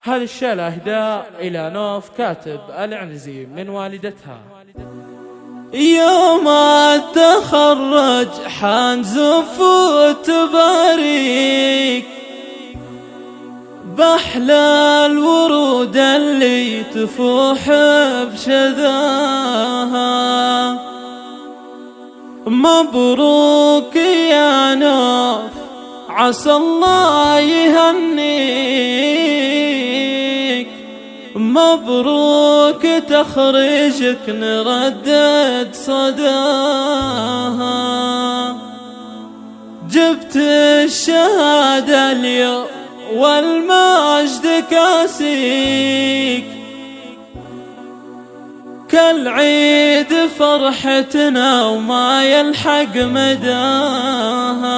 هذه الشيلة إهداء إلى نوف كاتب العنزي من والدتها. يوم التخرج حنزف وتباريك بأحلى الورود اللي تفوح بشذاها. مبروك يا نوف عسى الله يهنيك، مبروك تخرجك نردد صداها. جبت الشهادة اليوم والمجد كاسيك، كالعيد فرحتنا وما يلحق مداها،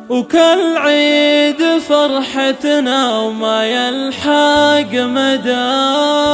وكالعيد فرحتنا وما يلحق مداها.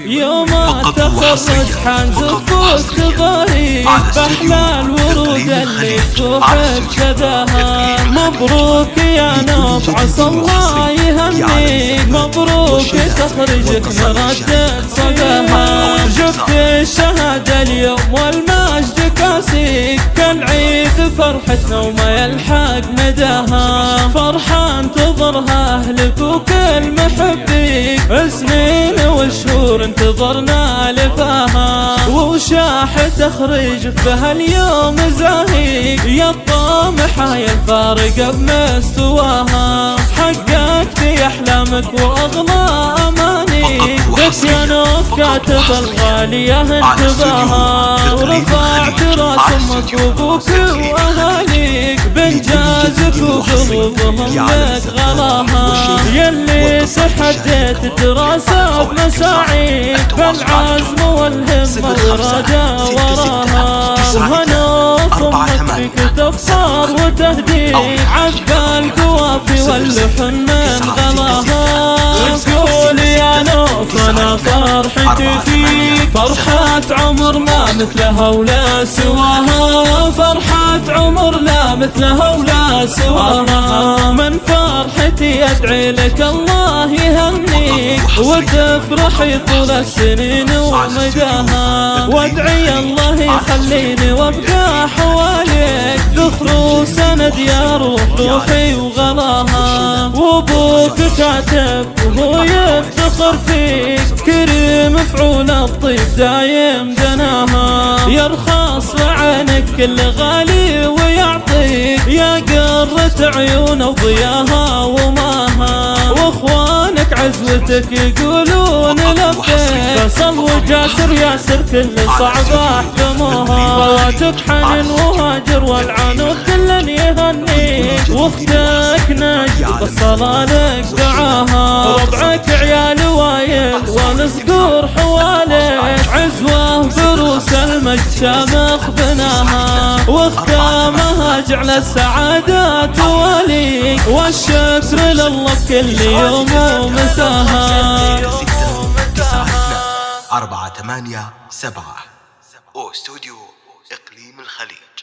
يوم التخرج حنزف وتباريك بأحلى الورود اللي تفوح بشذاها. مبروك يا نوف عسى الله يهنيك، مبروك تخرجك نردد صداها. جبت الشهادة اليوم والمجد كاسيك، كالعيد فرحتنا وما يلحق مداها. فرحة انتظرها أهلك وكل محبيك، سنين وشهور انتظرنا لفاها. وشاح تخرجك بهاليوم زاهيك، يا الطامحة يا الفارقة بمستواها. حققت أحلامك وأغلى أمانيك، بس يا نوف كاتب الغالية انتباها. ورفعت راس أمك وأبوك وأهاليك بإنجازك وقلوبهم لك غلاها. يلي تحديت الدراسة بمساعيك، بالعزم والهمة والرجاء وراها. وهنوف أمك فيك تفخر وتهديك، عبى القوافي واللحن من غلاها. وتقول يا نوف أنا فرحتي فيك، فرحة عمر ما مثلها ولا سواها، فرحة عمر لا مثلها ولا سواها. من فرحتي أدعي لك الله يهنيك، وتفرحي طول السنين ومداها. وادعي الله يخليني وابقى حواليك، ذخر وسند يا روحي وغلاها. وابوك كاتب وهو يفتخر فيك، كريم فعول الطيب دايم دناها. يرخص لعينك كل غالي ويعطيك، يا قرة عيونه وضياها وماها. واخوانك عزوتك يقولون لبيك، فصل وجاسر ياسر كل صعب احكموها. خواتك حنن وهاجر والعنود كلن يهنيك، واختك نجد بالصلاة لك دعاها. ربعك عيال وايل والصقور حواليك، عزوة بروس المجد شامخ بناها. واختامها جعل السعادة تواليك، والشكر لله بكل يوم ومساها. 487 استوديو إقليم الخليج.